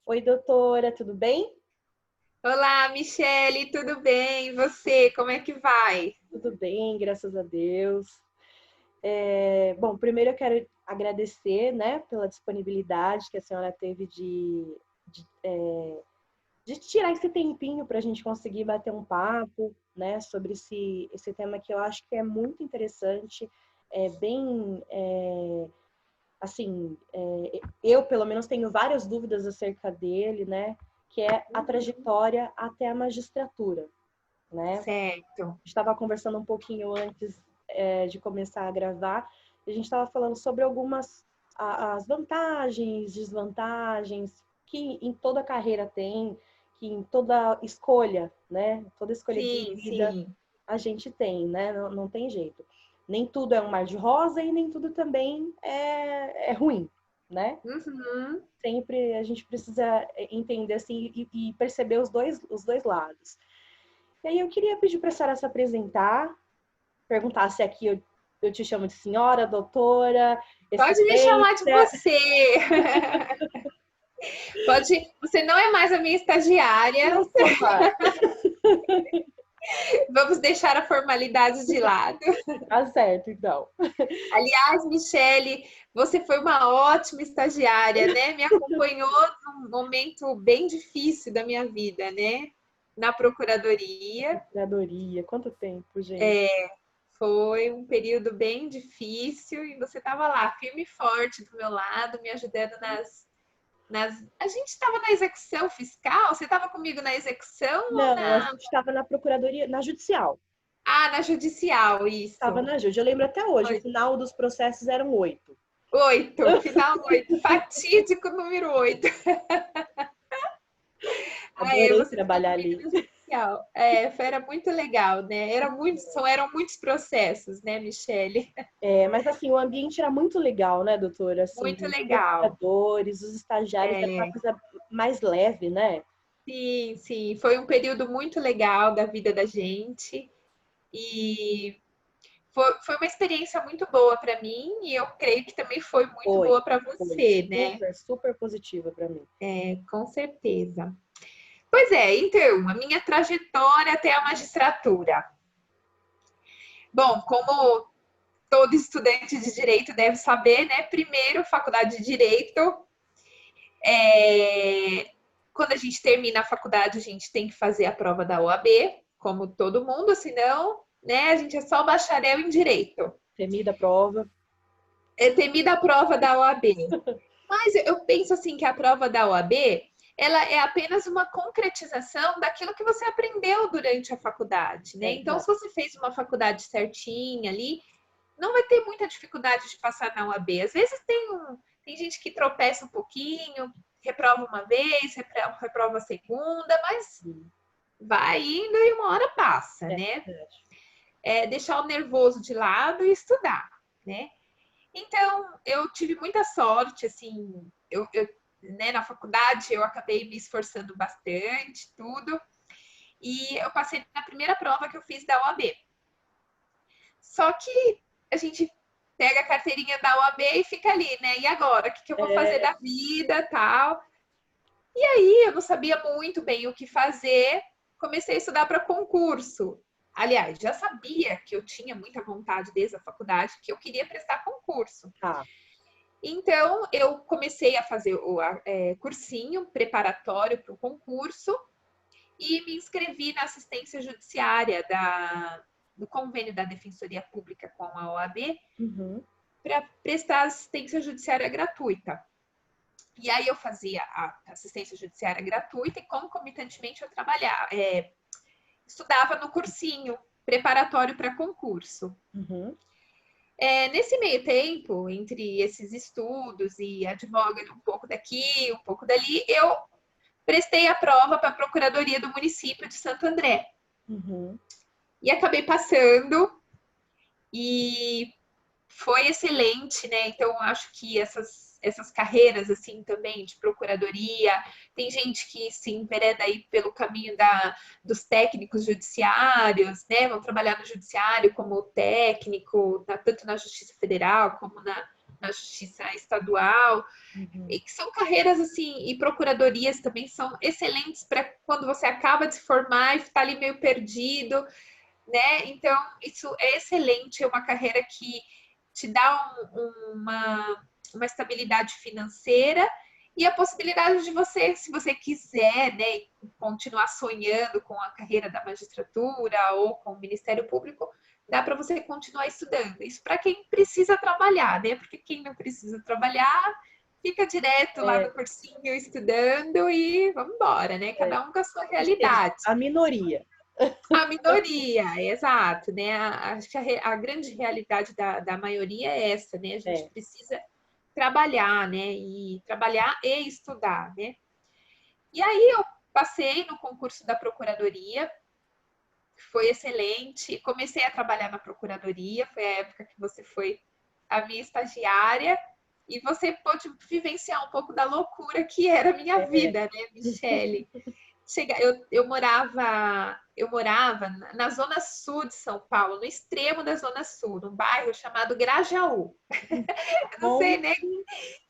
Oi, doutora, tudo bem? Olá, Michele, tudo bem? E você, como é que vai? Tudo bem, graças a Deus. Bom, primeiro eu quero agradecer, né, pela disponibilidade que a senhora teve de tirar esse tempinho para a gente conseguir bater um papo, né, sobre esse tema que eu acho que é muito interessante, é bem, assim, eu pelo menos tenho várias dúvidas acerca dele, né, que é a Uhum. trajetória até a magistratura, né? Certo. Estava conversando um pouquinho antes de começar a gravar, e a gente estava falando sobre algumas as vantagens, desvantagens que em toda carreira tem, que em toda escolha, né? Toda escolha de Sim, vida sim. a gente tem, né? Não tem jeito. Nem tudo é um mar de rosa e nem tudo também é ruim, né? Uhum. Sempre a gente precisa entender assim e perceber os dois lados. E aí eu queria pedir para a senhora se apresentar, perguntar se aqui eu te chamo de senhora, doutora, Pode me chamar de excelência. você. Pode. Você não é mais a minha estagiária. Não sou mais. Vamos deixar a formalidade de lado. Tá certo, então. Aliás, Michele, você foi uma ótima estagiária, né? Me acompanhou num momento bem difícil da minha vida, né? Na procuradoria. Procuradoria, quanto tempo, gente? Foi um período bem difícil e você estava lá, firme e forte do meu lado, me ajudando nas... A gente estava na execução fiscal? Você estava comigo na execução ou Não, a na... gente estava na procuradoria, na judicial. Ah, na judicial, Estava isso. na Júdia. Eu lembro até hoje, o Foi. final dos processos eram 8. 8, final 8, fatídico número 8. Aí Adorei você ficou trabalhar comigo ali. na judicial. Era muito legal, né? Eram muitos processos, né, Michele? Mas assim, o ambiente era muito legal, né, doutora? Assim, Muito os legal. procuradores, os estagiários, era uma É, coisa mais leve, né? sim, sim, foi um período muito legal da vida da gente e foi uma experiência muito boa para mim e eu creio que também foi muito Foi, boa para foi você, né? super, super positiva para mim. Com certeza. Pois é, então, a minha trajetória até a magistratura. Bom, como todo estudante de direito deve saber, né? Primeiro, faculdade de direito. É, Quando a gente termina a faculdade, a gente tem que fazer a prova da OAB, como todo mundo, senão, né, a gente é só bacharel em direito. Temida prova. É temida a prova da OAB. Mas eu penso assim que a prova da OAB, ela é apenas uma concretização daquilo que você aprendeu durante a faculdade, né? Então, se Exato. você fez uma faculdade certinha ali, não vai ter muita dificuldade de passar na OAB. Às vezes tem gente que tropeça um pouquinho, reprova uma vez, reprova a segunda, mas Sim, vai indo e uma hora passa, é né? verdade. Deixar o nervoso de lado e estudar, né? Então, eu tive muita sorte, assim, né, na faculdade eu acabei me esforçando bastante, tudo, e eu passei na primeira prova que eu fiz da OAB. Só que a gente pega a carteirinha da OAB e fica ali, né? E agora? O que eu vou fazer É, da vida, tal? E aí eu não sabia muito bem o que fazer, comecei a estudar para concurso. Aliás, já sabia que eu tinha muita vontade desde a faculdade, que eu queria prestar concurso. tá. Então, eu comecei a fazer o cursinho preparatório para o concurso e me inscrevi na assistência judiciária do convênio da Defensoria Pública com a OAB Uhum. para prestar assistência judiciária gratuita. E aí eu fazia a assistência judiciária gratuita e concomitantemente eu estudava no cursinho preparatório para concurso. Uhum. Nesse meio tempo, entre esses estudos e advogando um pouco daqui, um pouco dali, eu prestei a prova para a Procuradoria do Município de Santo André. Uhum. E acabei passando e foi excelente, né? Então, acho que essas carreiras, assim, também de procuradoria, tem gente que se envereda aí pelo caminho dos técnicos judiciários, né? Vão trabalhar no judiciário como técnico, tanto na Justiça Federal como na Justiça Estadual, Uhum. e que são carreiras assim, e procuradorias também são excelentes para quando você acaba de se formar e está ali meio perdido, né? Então, isso é excelente, é uma carreira que te dá uma estabilidade financeira e a possibilidade de você, se você quiser, né, continuar sonhando com a carreira da magistratura ou com o Ministério Público, dá para você continuar estudando. Isso para quem precisa trabalhar, né? Porque quem não precisa trabalhar fica direto lá no É, cursinho estudando e vamos embora, né? é, Cada um com a sua ou seja, realidade. a minoria. A minoria, exato, né? Acho que a grande realidade da maioria é essa, né? A gente É. precisa trabalhar, né? E trabalhar e estudar, né? E aí eu passei no concurso da Procuradoria, foi excelente. Comecei a trabalhar na Procuradoria, foi a época que você foi a minha estagiária, e você pôde vivenciar um pouco da loucura que era a minha É. vida, né, Michele? Eu morava na zona sul de São Paulo, no extremo da zona sul, num bairro chamado Grajaú. Eu não sei, Bom, né?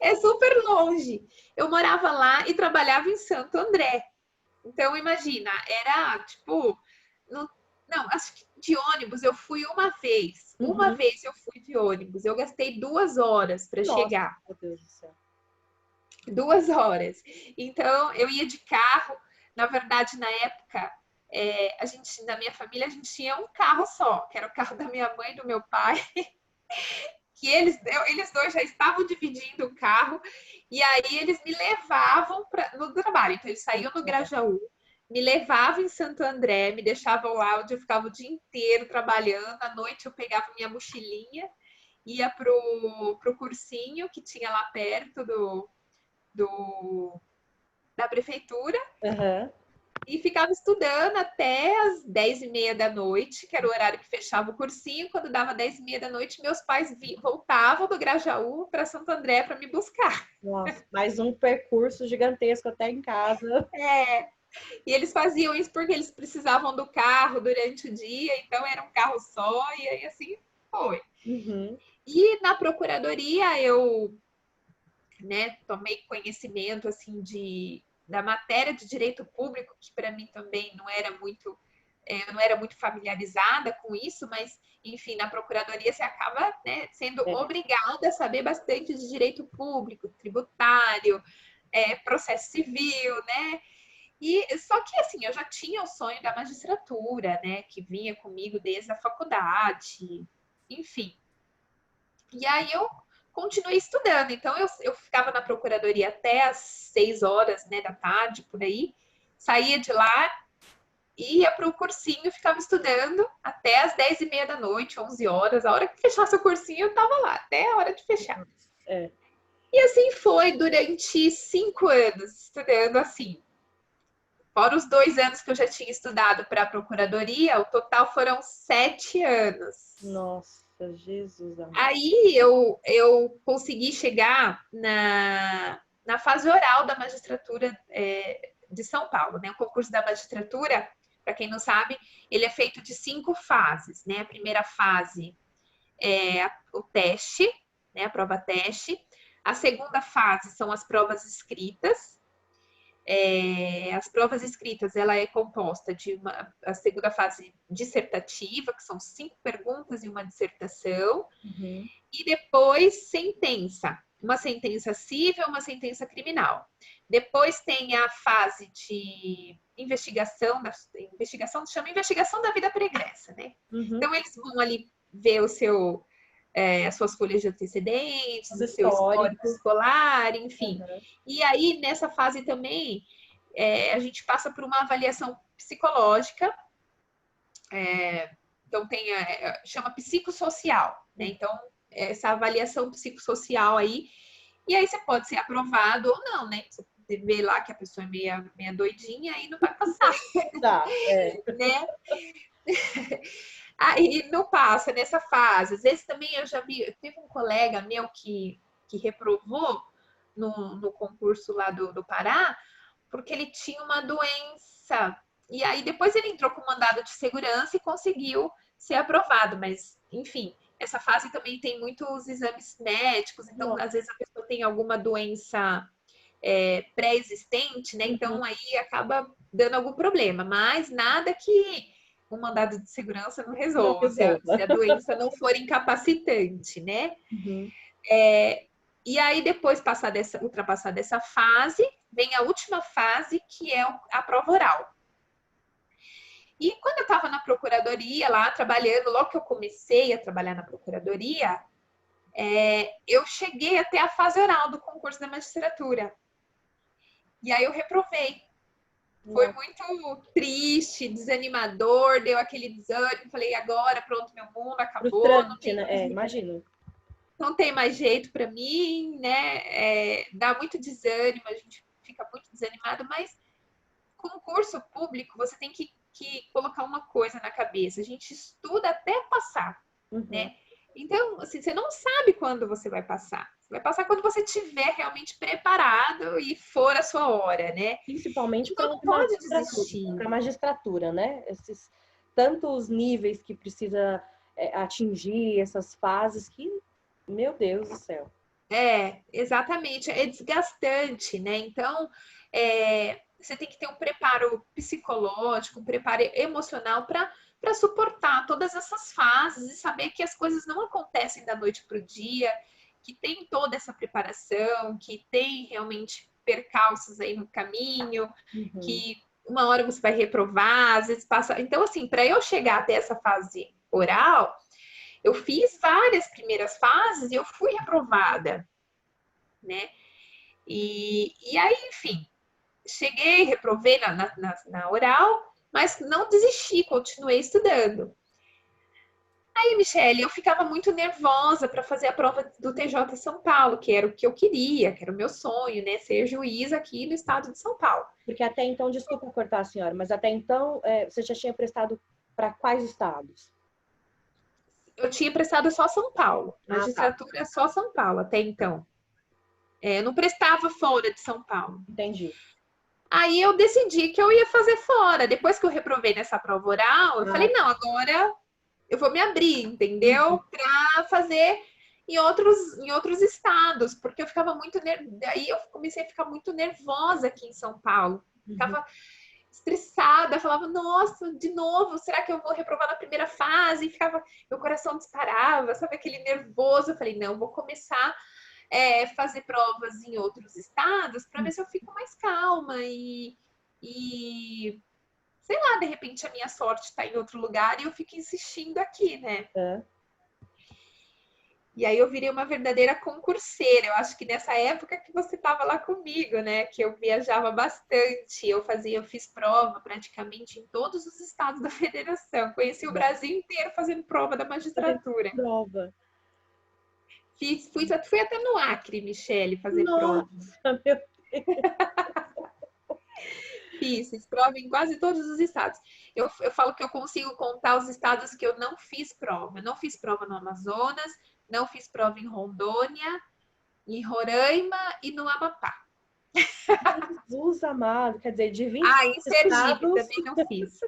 É super longe. Eu morava lá e trabalhava em Santo André. Então, imagina, era tipo. Não, não, acho que de ônibus eu fui uma vez. Uma uhum. vez eu fui de ônibus. Eu gastei 2 horas para Nossa, chegar. meu Deus do céu. 2 horas. Então, eu ia de carro. Na verdade, na época, a gente, na minha família, a gente tinha um carro só, que era o carro da minha mãe e do meu pai, que eles dois já estavam dividindo o carro, e aí eles me levavam no trabalho. Então, eles saíam no Grajaú, me levavam em Santo André, me deixavam lá, onde eu ficava o dia inteiro trabalhando. À noite, eu pegava minha mochilinha, ia pro cursinho que tinha lá perto do da prefeitura Aham. e ficava estudando até as 10h30 da noite, que era o horário que fechava o cursinho. Quando dava 10h30 da noite, meus pais voltavam do Grajaú para Santo André para me buscar. Nossa, mais um percurso gigantesco até em casa. É, e eles faziam isso porque eles precisavam do carro durante o dia, então era um carro só, e aí assim foi. Uhum. E na procuradoria eu, né, tomei conhecimento assim da matéria de direito público, que para mim também não era muito, eu não era muito familiarizada com isso, mas enfim, na procuradoria você acaba, né, sendo É. obrigada a saber bastante de direito público, tributário, processo civil, né? E só que assim, eu já tinha o sonho da magistratura, né, que vinha comigo desde a faculdade, enfim. E aí eu continuei estudando. Então eu ficava na procuradoria até às 6 horas, né, da tarde, por aí. Saía de lá, ia para o cursinho, ficava estudando até às 10h30 da noite, 11 horas. A hora que fechasse o cursinho, eu estava lá, até a hora de fechar. É. E assim foi durante 5 anos, estudando assim. Fora os 2 anos que eu já tinha estudado para a procuradoria, o total foram 7 anos. Nossa, Jesus amado. Aí eu consegui chegar na fase oral da magistratura de São Paulo, né? O concurso da magistratura, para quem não sabe, ele é feito de 5 fases, né? A primeira fase é o teste, né? A prova teste. A segunda fase são as provas escritas. As provas escritas, ela é composta de a segunda fase dissertativa, que são 5 perguntas e uma dissertação, Uhum. e depois sentença. Uma sentença civil, uma sentença criminal. Depois tem a fase de investigação se chama investigação da vida pregressa, né? Uhum. Então eles vão ali ver as suas folhas de antecedentes, Os o seu histórico históricos. escolar, enfim. Uhum. E aí, nessa fase também, a gente passa por uma avaliação psicológica, então chama psicossocial, né? Então, essa avaliação psicossocial aí, e aí você pode ser aprovado ou não, né? Você vê lá que a pessoa é meia doidinha, aí não vai passar, Tá, é. né? Aí não passa nessa fase. Às vezes também eu já vi, teve um colega meu que reprovou no concurso lá do Pará, porque ele tinha uma doença. E aí depois ele entrou com mandado de segurança e conseguiu ser aprovado, mas enfim, essa fase também tem muitos exames médicos, então Nossa. às vezes a pessoa tem alguma doença pré-existente, né? Então aí acaba dando algum problema, mas nada que um mandado de segurança não Não resolva, resolva. se a doença não for incapacitante, né? Uhum. E aí, depois ultrapassar dessa fase, vem a última fase, que é a prova oral. E quando eu estava na procuradoria lá, trabalhando, logo que eu comecei a trabalhar na procuradoria, eu cheguei até a fase oral do concurso da magistratura. E aí eu reprovei. Foi Nossa. muito triste, desanimador, deu aquele desânimo, falei, agora pronto, meu mundo acabou, não Frustrante, tem né? Imagino. não tem mais jeito para mim, né? Dá muito desânimo, a gente fica muito desanimado, mas concurso público você tem que colocar uma coisa na cabeça, a gente estuda até passar, Uhum. né? Então, assim, você não sabe quando você vai passar. Você vai passar quando você estiver realmente preparado e for a sua hora, né? Principalmente Então para não pode desistir. a magistratura, né? Esses tantos níveis que precisa atingir, essas fases que, meu Deus do céu. Exatamente, é desgastante, né? Então, você tem que ter um preparo psicológico, um preparo emocional para suportar todas essas fases e saber que as coisas não acontecem da noite para o dia, que tem toda essa preparação, que tem realmente percalços aí no caminho, Uhum. que uma hora você vai reprovar, às vezes passa. Então, assim, para eu chegar até essa fase oral, eu fiz várias primeiras fases e eu fui reprovada, né? E aí, enfim, cheguei, reprovei na oral, mas não desisti, continuei estudando. Aí, Michele, eu ficava muito nervosa para fazer a prova do TJ São Paulo, que era o que eu queria, que era o meu sonho, né? Ser juiz aqui no estado de São Paulo. Porque até então, desculpa cortar a senhora, mas até então você já tinha prestado para quais estados? Eu tinha prestado só São Paulo, Ah, tá. magistratura só São Paulo até então. Eu não prestava fora de São Paulo. Entendi. Aí eu decidi que eu ia fazer fora. Depois que eu reprovei nessa prova oral, eu falei, Ah, não, agora eu vou me abrir, uhum. entendeu? Para fazer em outros estados, porque eu ficava muito daí eu comecei a ficar muito nervosa aqui em São Paulo. Uhum. Ficava estressada, falava, nossa, de novo, será que eu vou reprovar na primeira fase? E ficava, meu coração disparava, sabe aquele nervoso? Eu falei, não, vou começar fazer provas em outros estados para ver se eu fico mais calma e sei lá, de repente a minha sorte está em outro lugar e eu fico insistindo aqui, né? É. E aí eu virei uma verdadeira concurseira. Eu acho que nessa época que você estava lá comigo, né? Que eu viajava bastante, eu fiz prova praticamente em todos os estados da federação. Conheci o Brasil inteiro fazendo prova da Fazendo magistratura. prova. Fui até no Acre, Michele, fazer prova. Nossa, meu... Fiz prova em quase todos os estados. Eu falo que eu consigo contar os estados que eu não fiz prova. Eu não fiz prova no Amazonas, não fiz prova em Rondônia, em Roraima e no Amapá. Jesus amado, quer dizer, de 20 Em Sergipe estados, também não fiz.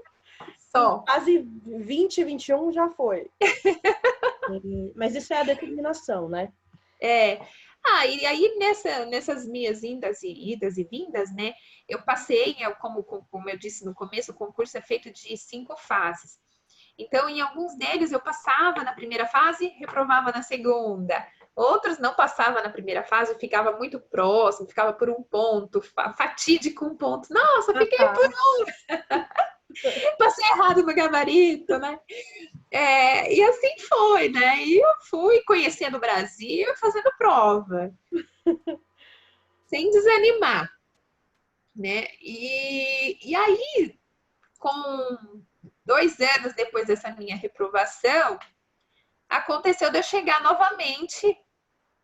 Só. quase 20, 21 já foi. Mas isso é a determinação, né? E aí nessas minhas idas e vindas, né? Eu passei, como eu disse no começo, o concurso é feito de 5 fases. Então, em alguns deles eu passava na primeira fase, reprovava na segunda. Outros não passava na primeira fase, ficava muito próximo, ficava por um ponto, fatídico um ponto. Nossa, fiquei por passei errado no gabarito, né? E assim foi, né? E eu fui conhecendo o Brasil, fazendo prova, sem desanimar, né? E aí, com 2 anos depois dessa minha reprovação, aconteceu de eu chegar novamente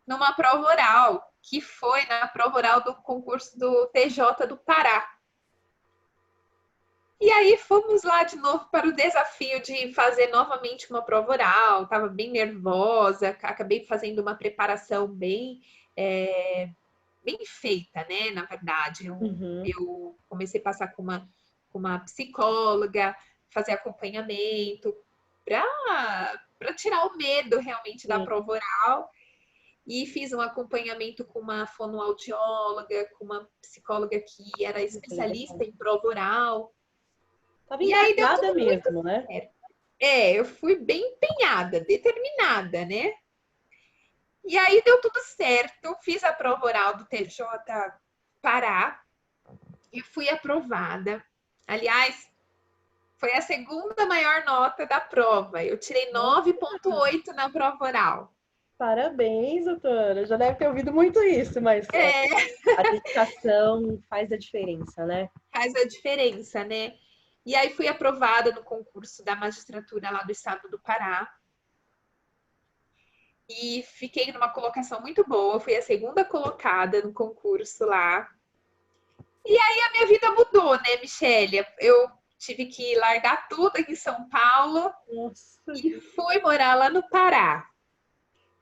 numa prova oral, que foi na prova oral do concurso do TJ do Pará. E aí fomos lá de novo para o desafio de fazer novamente uma prova oral. Estava bem nervosa, acabei fazendo uma preparação bem feita, né? Na verdade, eu comecei a passar com uma psicóloga, fazer acompanhamento para para tirar o medo realmente da Sim. prova oral. E fiz um acompanhamento com uma fonoaudióloga, com uma psicóloga que era especialista em prova oral. Tava E aí deu engajada tudo muito mesmo, né? certo. Eu fui bem empenhada, determinada, né? E aí deu tudo certo. Fiz a prova oral do TJ Pará e fui aprovada. Aliás, foi a segunda maior nota da prova. Eu tirei 9,8 na prova oral. Parabéns, doutora. Já deve ter ouvido muito isso, mas a dedicação faz a diferença, né? Faz a diferença, né? E aí fui aprovada no concurso da magistratura lá do estado do Pará. E fiquei numa colocação muito boa. Fui a segunda colocada no concurso lá. E aí a minha vida mudou, né, Michelle? Eu tive que largar tudo aqui em São Paulo. Nossa. E fui morar lá no Pará.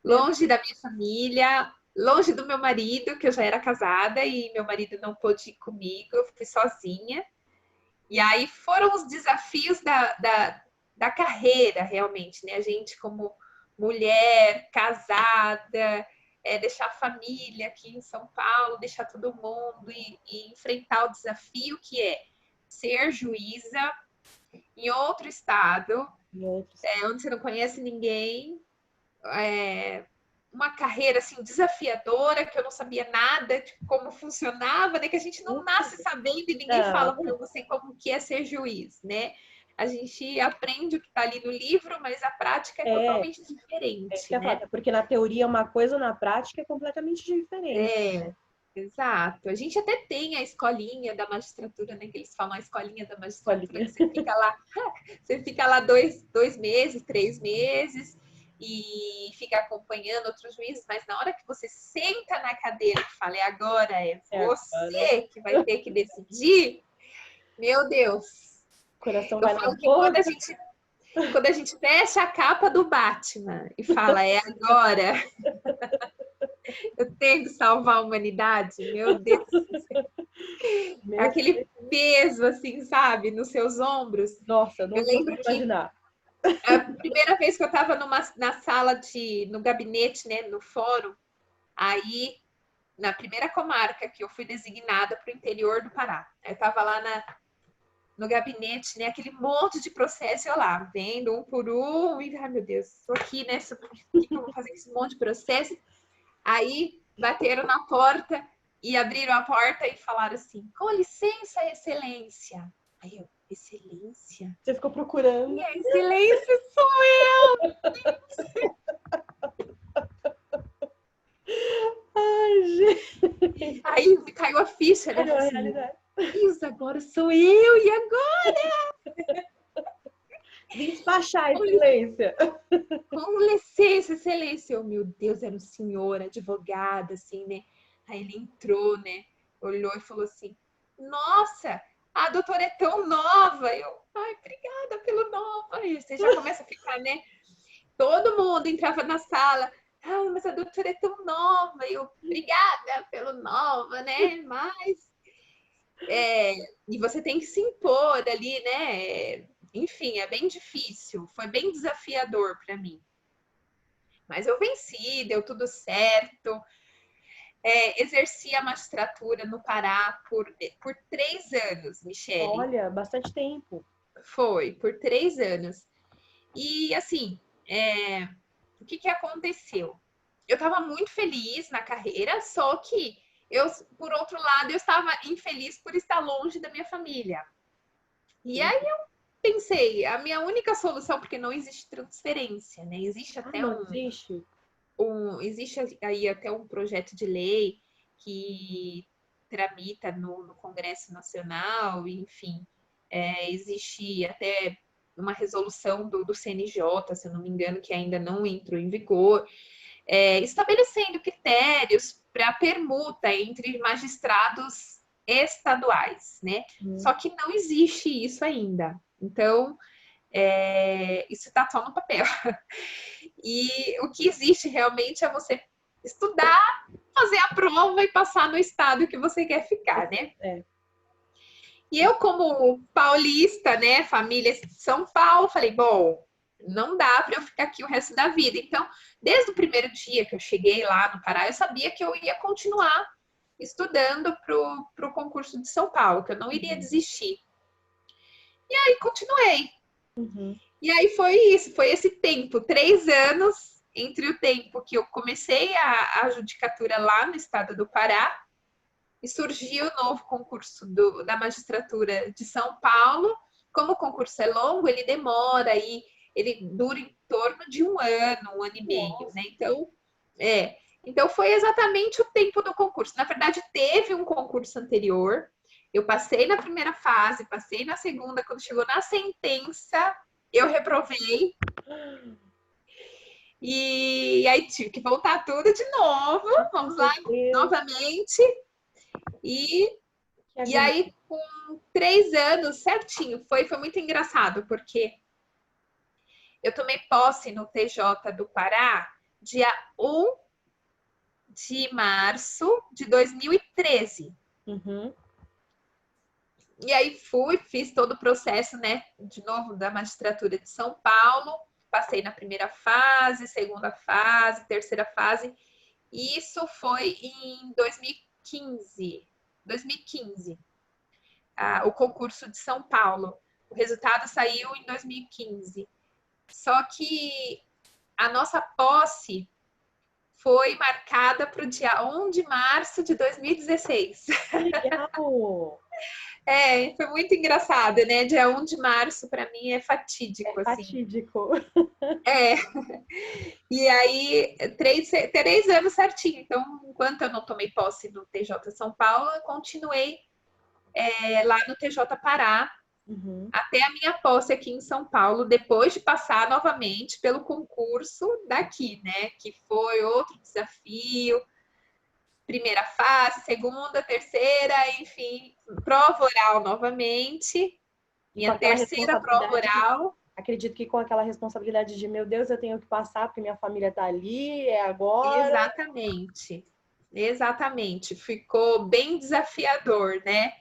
Longe da minha família, longe do meu marido, que eu já era casada e meu marido não pôde ir comigo, eu fui sozinha. E aí foram os desafios da carreira, realmente, né? A gente, como mulher, casada, deixar a família aqui em São Paulo, deixar todo mundo e enfrentar o desafio que é ser juíza em outro estado, onde você não conhece ninguém, uma carreira assim desafiadora, que eu não sabia nada de como funcionava, né? Que a gente não nasce sabendo e ninguém fala para você como que é ser juiz, né? A gente aprende o que está ali no livro, mas a prática é totalmente diferente, né? Porque na teoria é uma coisa, na prática é completamente diferente. Exato. A gente até tem a escolinha da magistratura, né? Que eles falam a escolinha da magistratura, que você fica lá 2 meses, 3 meses, e fica acompanhando outros juízes, mas na hora que você senta na cadeira e fala, agora é você que vai ter que decidir, meu Deus. Coração Eu falo que quando a gente fecha a capa do Batman e fala, é agora, eu tenho que salvar a humanidade, meu Deus. Aquele peso, assim, sabe, nos seus ombros. Nossa, não consigo imaginar. A primeira vez que eu estava na sala no gabinete, né, no fórum, aí, na primeira comarca que eu fui designada para o interior do Pará, eu estava lá no gabinete, né, aquele monte de processo, eu lá, vendo um por um, e, ai meu Deus, estou aqui, né, o que eu vou fazer com esse monte de processo? Aí, bateram na porta e abriram a porta e falaram assim, com licença, excelência. Aí eu, excelência? Você ficou procurando. E a excelência sou eu! Ai, gente. Aí caiu a ficha, né? Assim, isso, agora sou eu, e agora? Despachar, excelência. Com licença, excelência. Meu Deus, era um senhor, advogado, assim, né? Aí ele entrou, né? Olhou e falou assim, nossa, a doutora é tão nova. Eu, ai, obrigada pelo nova. Aí você já começa a ficar, né? Todo mundo entrava na sala. Ah, mas a doutora é tão nova. Eu, obrigada pelo nova, né? Mas... e você tem que se impor ali, né? Enfim, é bem difícil. Foi bem desafiador para mim. Mas eu venci, deu tudo certo. Exerci a magistratura no Pará por 3 anos, Michele. Olha, bastante tempo. Foi, por 3 anos. E, assim, o que aconteceu? Eu estava muito feliz na carreira, só que por outro lado, eu estava infeliz por estar longe da minha família. E aí eu pensei, a minha única solução, porque não existe transferência, né? Existe até existe aí até um projeto de lei que tramita no Congresso Nacional, enfim, existe até uma resolução do CNJ, se eu não me engano, que ainda não entrou em vigor, estabelecendo critérios para permuta entre magistrados estaduais, né? Só que não existe isso ainda. Então, isso está só no papel. E o que existe realmente é você estudar, fazer a prova e passar no estado que você quer ficar, né? E eu, como paulista, né, família de São Paulo, falei, bom, não dá para eu ficar aqui o resto da vida. Então, desde o primeiro dia que eu cheguei lá no Pará, eu sabia que eu ia continuar estudando para o concurso de São Paulo, que eu não iria desistir. E aí continuei. Uhum. E aí foi isso, foi esse tempo, 3 anos entre o tempo que eu comecei a judicatura lá no estado do Pará e surgiu o novo concurso da magistratura de São Paulo. Como o concurso é longo, ele demora aí, ele dura em torno de um ano e meio, né? Então foi exatamente o tempo do concurso. Na verdade, teve um concurso anterior. Eu passei na primeira fase, passei na segunda, quando chegou na sentença, eu reprovei. E aí tive que voltar tudo de novo. Vamos lá, novamente. E aí, com 3 anos certinho, foi muito engraçado, porque eu tomei posse no TJ do Pará dia 1 de março de 2013. Uhum. E aí fiz todo o processo, né, de novo, da magistratura de São Paulo. Passei na primeira fase, segunda fase, terceira fase. E isso foi em 2015. 2015. O concurso de São Paulo. O resultado saiu em 2015. Só que a nossa posse foi marcada para o dia 1 de março de 2016. Legal! Foi muito engraçado, né? Dia 1 de março, para mim, é fatídico, É assim. fatídico. É. E aí, 3 anos certinho. Então, enquanto eu não tomei posse no TJ São Paulo, eu continuei lá no TJ Pará, até a minha posse aqui em São Paulo, depois de passar novamente pelo concurso daqui, né? Que foi outro desafio. Primeira fase, segunda, terceira, enfim, prova oral novamente. Minha terceira prova oral. Acredito que com aquela responsabilidade de, meu Deus, eu tenho que passar porque minha família tá ali, é agora. Exatamente. Exatamente. Ficou bem desafiador, né?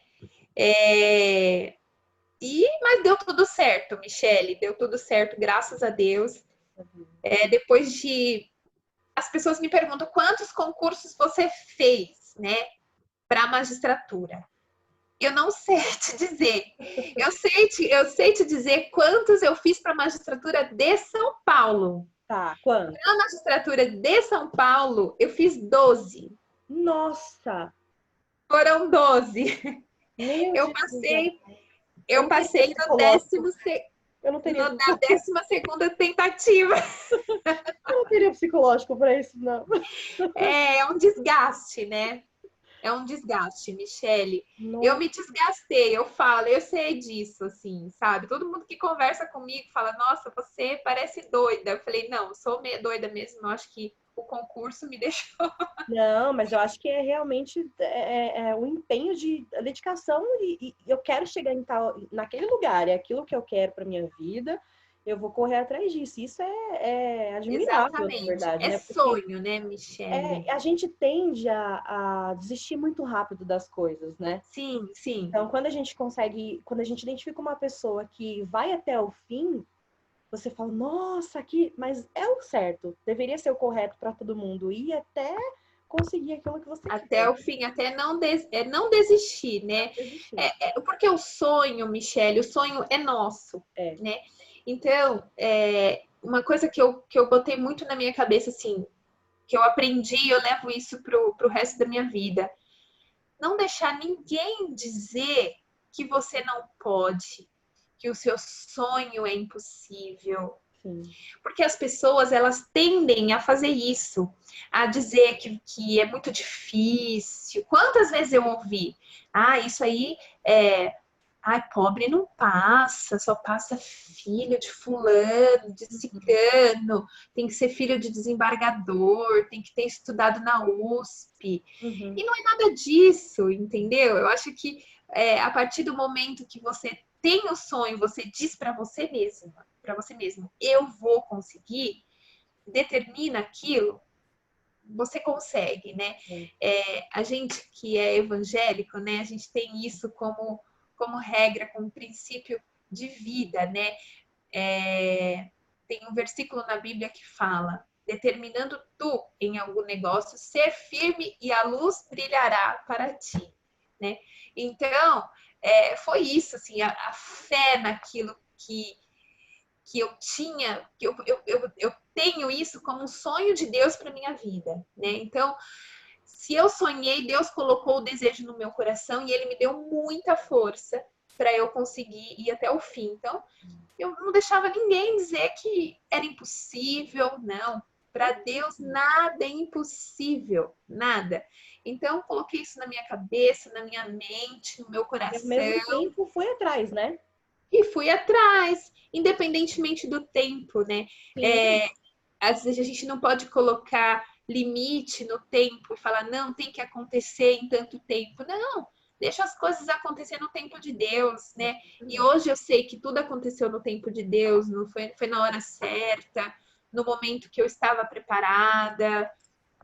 Mas deu tudo certo, Michele. Deu tudo certo, graças a Deus. Depois de... As pessoas me perguntam quantos concursos você fez, né? Para a magistratura. Eu não sei te dizer. Eu sei te dizer quantos eu fiz para a magistratura de São Paulo. Tá, quanto? Na magistratura de São Paulo, eu fiz 12. Nossa! Foram 12. Meu Eu Jesus! passei no Eu não teria na 12ª tentativa. Eu não teria psicológico para isso, não. É um desgaste, né? É um desgaste, Michele. Nossa. Eu me desgastei, eu falo, eu sei disso, assim, sabe? Todo mundo que conversa comigo fala, nossa, você parece doida. Eu falei, não, eu sou meio doida mesmo, eu acho que o concurso me deixou. Não, mas eu acho que é realmente o empenho de a dedicação e eu quero chegar naquele lugar, é aquilo que eu quero para minha vida, eu vou correr atrás disso. Isso é admirável, na Exatamente. verdade, É né? Porque sonho, né, Michele? a gente tende a desistir muito rápido das coisas, né? Sim, sim. Então, quando a gente identifica uma pessoa que vai até o fim, você fala, nossa, mas é o certo, deveria ser o correto para todo mundo ir até conseguir aquilo que você Até quer. o fim, até não desistir, né? Desistir. Porque o sonho, Michele, o sonho é nosso, É. né? Então, uma coisa que eu botei muito na minha cabeça, assim, que eu aprendi, eu levo isso pro resto da minha vida. Não deixar ninguém dizer que você não pode, que o seu sonho é impossível. Sim. Porque as pessoas, elas tendem a fazer isso, a dizer que é muito difícil. Quantas vezes eu ouvi? Isso aí pobre não passa, só passa filho de fulano, de cicrano, tem que ser filho de desembargador, tem que ter estudado na USP. Uhum. E não é nada disso, entendeu? Eu acho que a partir do momento que você tem o sonho, você diz para você mesmo, eu vou conseguir, determina aquilo, você consegue, né? A gente que é evangélico, né? A gente tem isso como regra, como princípio de vida, né? tem um versículo na Bíblia que fala: determinando tu em algum negócio, ser firme e a luz brilhará para ti, né? Então, foi isso, assim, a fé naquilo que eu tinha, que eu tenho isso como um sonho de Deus para minha vida, né? Então, se eu sonhei, Deus colocou o desejo no meu coração e Ele me deu muita força para eu conseguir ir até o fim. Então, eu não deixava ninguém dizer que era impossível, não. Para Deus nada é impossível, nada. Então, coloquei isso na minha cabeça, na minha mente, no meu E ao coração mesmo tempo foi atrás, né? e fui atrás, independentemente do tempo, né? Sim. Às vezes a gente não pode colocar limite no tempo e falar, não, tem que acontecer em tanto tempo. Não, deixa as coisas acontecer no tempo de Deus, né? E hoje eu sei que tudo aconteceu no tempo de Deus, não foi na hora certa, no momento que eu estava preparada.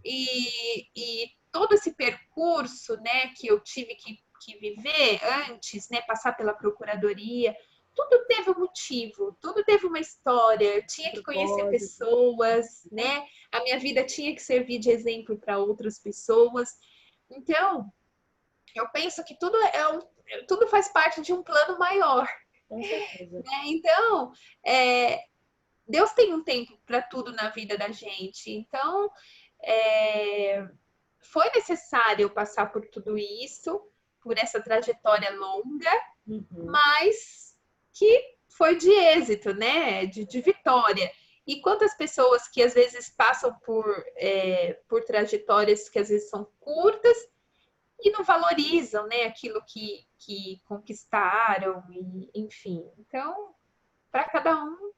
E todo esse percurso, né, que eu tive que viver antes, né, passar pela procuradoria, tudo teve um motivo, tudo teve uma história. Eu tinha que conhecer Propósito. pessoas, né? A minha vida tinha que servir de exemplo para outras pessoas. Então, eu penso que tudo faz parte de um plano maior, Com certeza. né? Então, Deus tem um tempo para tudo na vida da gente. Então, é, foi necessário eu passar por tudo isso, por essa trajetória longa, Uhum. mas que foi de êxito, né? De vitória. E quantas pessoas que às vezes passam por trajetórias que às vezes são curtas e não valorizam, né, aquilo que conquistaram, e, enfim. Então, para cada um,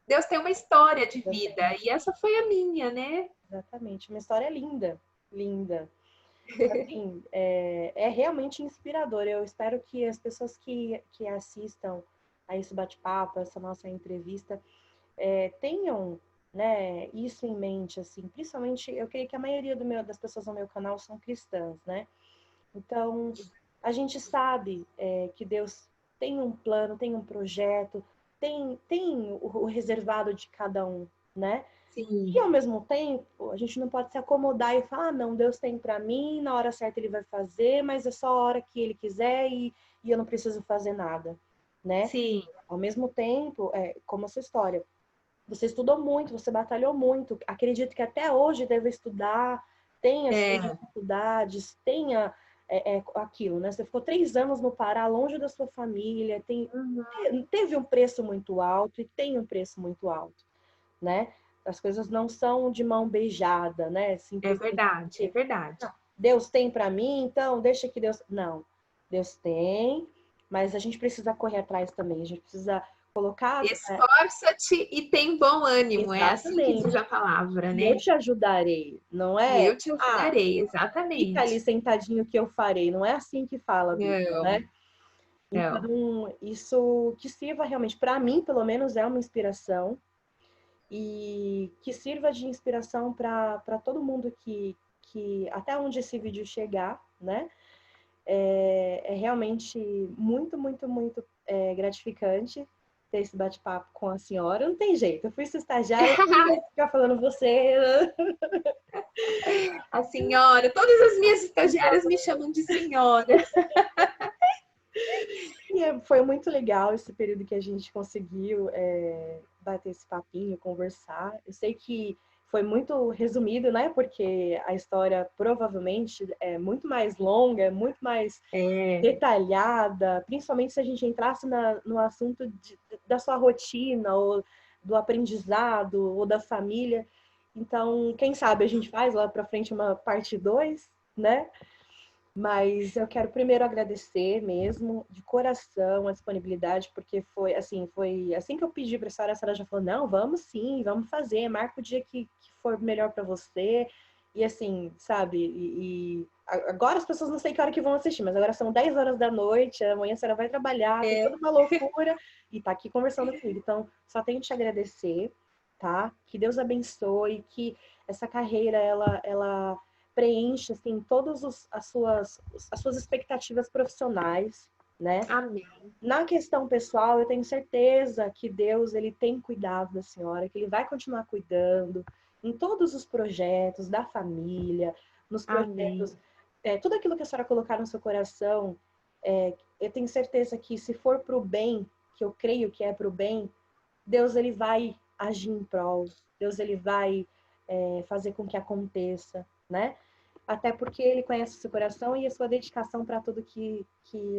Deus tem uma história de vida, e essa foi a minha, né? Exatamente. Uma história linda, linda. Assim, é realmente inspirador. Eu espero que as pessoas que assistam a esse bate-papo, essa nossa entrevista, tenham, né, isso em mente, assim. Principalmente, eu creio que a maioria das pessoas no meu canal são cristãs, né? Então, a gente sabe que Deus tem um plano, tem um projeto, tem o reservado de cada um, né? E Sim, ao mesmo tempo, a gente não pode se acomodar e falar, ah, não, Deus tem para mim, na hora certa ele vai fazer, mas é só a hora que ele quiser e eu não preciso fazer nada, né? sim, Ao mesmo tempo, como a sua história, você estudou muito, você batalhou muito, acredito que até hoje deve estudar, tem as suas é, dificuldades, tenha aquilo, né? Você ficou 3 anos no Pará, longe da sua família, uhum, teve um preço muito alto e tem um preço muito alto, né? As coisas não são de mão beijada, né? é Simplesmente verdade, é porque verdade. não, Deus tem para mim, então deixa que Deus. Não, Deus tem, mas a gente precisa correr atrás também. A gente precisa colocar. Esforça-te e tem bom ânimo, é assim que diz Exatamente. a palavra, E eu né? te ajudarei, não E é? eu te Ah, ajudarei, fica ali exatamente. sentadinho que eu farei. Não é assim que fala a Bíblia, Não, né? não. Então, isso que sirva realmente, para mim, pelo menos, é uma inspiração e que sirva de inspiração para todo mundo que até onde esse vídeo chegar, né? É realmente muito, muito, muito gratificante ter esse bate-papo com a senhora. Não tem jeito, eu fui sua estagiária, eu não vou ficar falando você. A senhora, todas as minhas estagiárias me chamam de senhora. E foi muito legal esse período que a gente conseguiu bater esse papinho, conversar. Eu sei que foi muito resumido, né? Porque a história provavelmente é muito mais longa, é muito mais É, detalhada, principalmente se a gente entrasse no assunto da sua rotina, ou do aprendizado, ou da família. Então, quem sabe a gente faz lá para frente uma parte 2, né? Mas eu quero primeiro agradecer mesmo, de coração, a disponibilidade, porque foi assim que eu pedi para a senhora já falou, não, vamos sim, vamos fazer, marca o dia que for melhor para você. E assim, sabe, agora as pessoas não sei que hora que vão assistir, mas agora são 10 horas da noite, amanhã a senhora vai trabalhar, tem é. toda uma loucura, e tá aqui conversando comigo. Então, só tenho que te agradecer, tá? Que Deus abençoe, que essa carreira, ela preenche assim as suas expectativas profissionais, né? Amém. Na questão pessoal, eu tenho certeza que Deus, ele tem cuidado da senhora, que ele vai continuar cuidando em todos os projetos da família, nos Amém. projetos, tudo aquilo que a senhora colocar no seu coração, eu tenho certeza que se for para o bem, que eu creio que é para o bem, Deus, ele vai agir em prol, Deus, ele vai fazer com que aconteça, né? Até porque ele conhece o seu coração e a sua dedicação para tudo que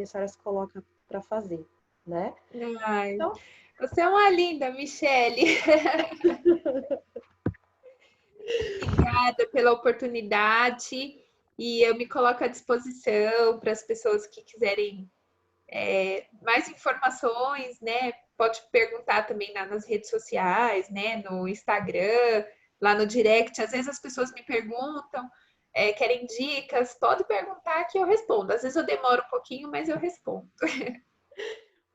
a senhora se coloca para fazer, né? Ai, Então, você é uma linda, Michele. Obrigada pela oportunidade e eu me coloco à disposição para as pessoas que quiserem mais informações, né? Pode perguntar também nas redes sociais, né? No Instagram, lá no direct. Às vezes as pessoas me perguntam, querem dicas, pode perguntar que eu respondo. Às vezes eu demoro um pouquinho, mas eu respondo.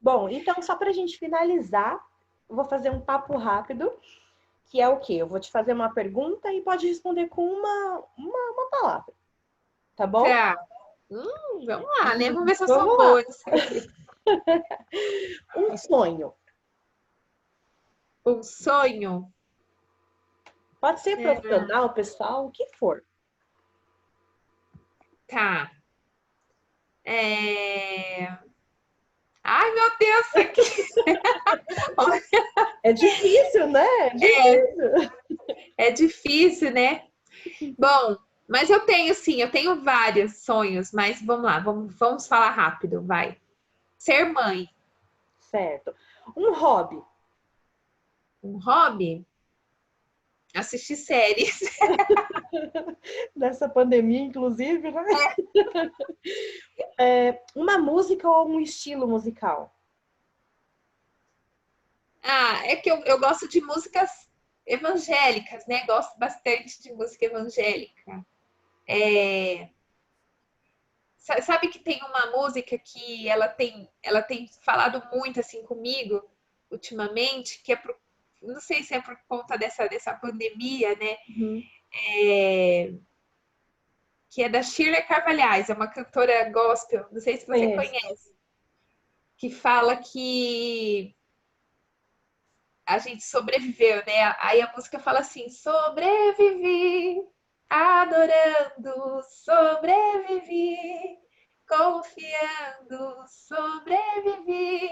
bom, então só para a gente finalizar, eu vou fazer um papo rápido, que é o quê? Eu vou te fazer uma pergunta e pode responder com uma palavra, tá bom? Tá. Vamos lá, né? Vamos ver se eu sou Vamos lá. boa nisso aqui. Um sonho. Um sonho. Pode ser profissional, pessoal, o que for. Tá. Ai, meu Deus, isso aqui É difícil, né? É difícil. é difícil, né? Bom, mas eu tenho sim, eu tenho vários sonhos, mas vamos lá, vamos falar rápido, vai. Ser mãe, Certo. Um hobby. um hobby, assistir séries. Nessa pandemia, inclusive, né? Uma música ou um estilo musical? Ah, é que eu gosto de músicas evangélicas, né? Gosto bastante de música evangélica. Sabe que tem uma música que ela tem falado muito assim comigo ultimamente, que não sei se é por conta dessa pandemia, né? Uhum. Que é da Shirley Carvalhais, é uma cantora gospel, não sei se você Conheço. conhece, que fala que a gente sobreviveu, né? Aí a música fala assim: sobrevivi, adorando, sobrevivi, confiando, sobrevivi,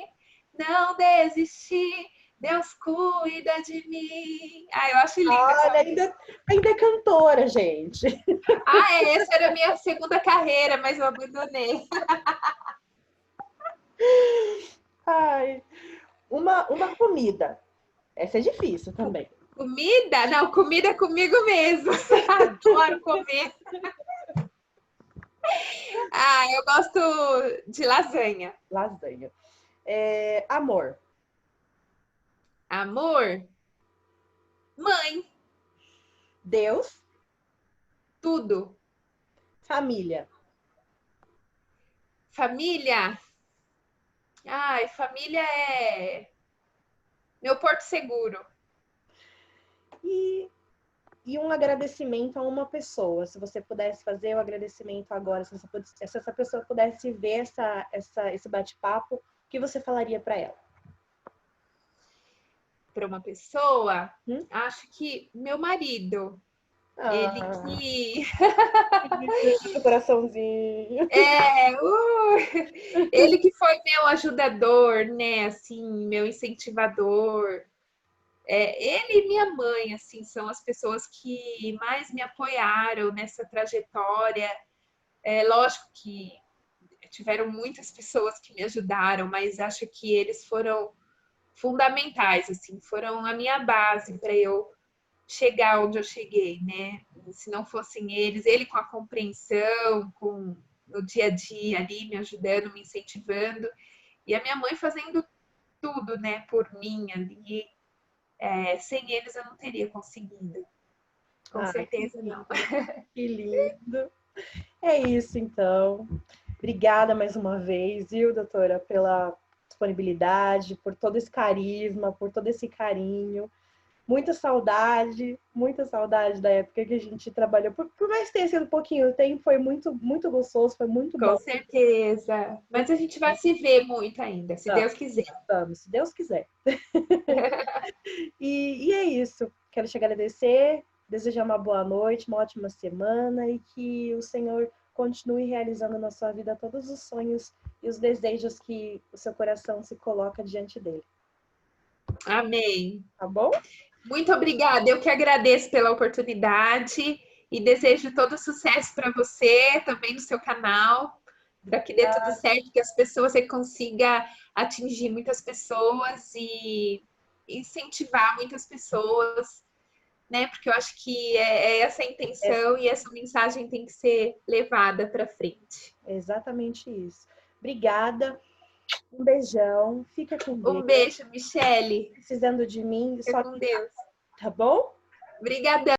não desisti, Deus cuida de mim. Ah, eu acho linda essa Olha, música. ainda é cantora, gente. Ah, essa era a minha segunda carreira, mas eu abandonei. Ai, uma comida. Essa é difícil também. Comida? Não, comida é comigo mesmo. Adoro comer. Ah, eu gosto de lasanha. Lasanha. Amor. Amor, mãe, Deus. tudo. Família. Família. Ai, família é meu porto seguro. E, e um agradecimento a uma pessoa. Se você pudesse fazer o agradecimento agora, se essa pessoa pudesse ver esse bate-papo, o que você falaria para ela? Para uma pessoa, Hum? acho que meu marido, ele Ah, que o coraçãozinho. ele que foi meu ajudador, né? Assim, meu incentivador. Ele e minha mãe, assim, são as pessoas que mais me apoiaram nessa trajetória. É lógico que tiveram muitas pessoas que me ajudaram, mas acho que eles foram fundamentais, assim, foram a minha base para eu chegar onde eu cheguei, né? Se não fossem eles, ele com a compreensão, com no dia a dia ali me ajudando, me incentivando, e a minha mãe fazendo tudo, né, por mim ali. Sem eles eu não teria conseguido. Com Ai, certeza não. que lindo. É isso, então. Obrigada mais uma vez, viu, doutora, pela disponibilidade, por todo esse carisma, por todo esse carinho. muita saudade da época que a gente trabalhou. Por mais que tenha sido um pouquinho tempo, foi muito, muito gostoso, foi muito Com bom. certeza. Mas a gente vai se ver muito ainda, se Deus quiser. Vamos, se Deus quiser. E é isso. Quero te agradecer, desejar uma boa noite, uma ótima semana e que o Senhor continue realizando na sua vida todos os sonhos e os desejos que o seu coração se coloca diante dele. Amém. Tá bom? Muito obrigada. Eu que agradeço pela oportunidade e desejo todo sucesso para você, também no seu canal, para que dê tudo certo, que as pessoas você consiga atingir muitas pessoas e incentivar muitas pessoas, né? Porque eu acho que é essa a intenção e essa mensagem tem que ser levada para frente. É exatamente isso. Obrigada. Um beijão. Fica com Deus. Um beijo, Michele. Precisando de mim, Fica com Deus. Tá bom? Obrigadão.